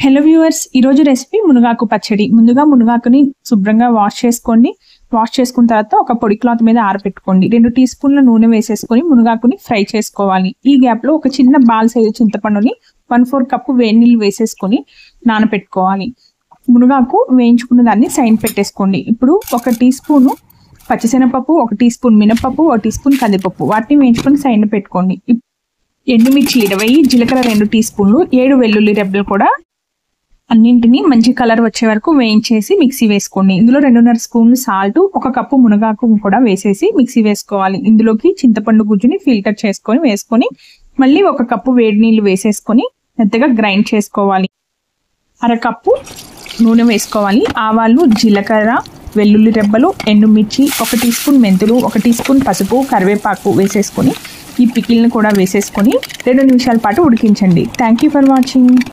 Hello viewers, ఈరోజు recipe మునగాకు పచ్చడి. ముందుగా మునగాకుని శుభ్రంగా వాష్ చేసుకోండి. వాష్ చేసుకున్న తర్వాత ఒక పొడి క్లాత్ మీద ఆరబెట్టుకోండి. 2 టీ స్పూన్ల నూనె వేసేసుకొని మునగాకుని ఫ్రై చేసుకోవాలి. ఈ గ్యాప్ లో ఒక చిన్న బాల్ సైజు చింతపండుని 1/4 కప్పు వేడి నీళ్ళు వేసేసుకొని నానబెట్టుకోవాలి. మునగాకు వేయించుకున్న దాన్ని సైడ్ పెట్టేసుకోండి. ఇప్పుడు 1 టీ స్పూను పచ్చిశనగపప్పు, 1 టీ స్పూన్ మినపప్పు, 1 టీ స్పూన్ కందిపప్పు వాటిని వేయించుకొని సైడ్ పెట్టుకోండి. ఎండుమిర్చి 20, జీలకర్ర 2 టీ స్పూన్లు, 7 వెల్లుల్లి రెబ్బలు కూడా అన్నింటినీ మంచి కలర్ వచ్చే వరకు వేయించేసి మిక్సీ వేసుకోండి. ఇందులో 2.5 స్పూన్లు సాల్ట్, 1 కప్పు మునగాకు కూడా వేసేసి మిక్సీ వేసుకోవాలి. ఇందులోకి చింతపండు గుజ్జుని ఫిల్టర్ చేసుకొని వేసుకొని మళ్ళీ 1 కప్పు వేడి నీళ్లు వేసేసుకొని మెత్తగా గ్రైండ్ చేసుకోవాలి. 1/2 కప్పు నూనె వేసుకోవాలి. ఆవాలు, జీలకర్ర, వెల్లుల్లి రెబ్బలు, ఎండుమిర్చి, 1 టీ స్పూన్ మెంతులు, 1 టీ స్పూన్ పసుపు, కరివేపాకు వేసేసుకొని ఈ పికిల్ని కూడా వేసేసుకొని 2 నిమిషాల పాటు ఉడికించండి. Thank you for watching.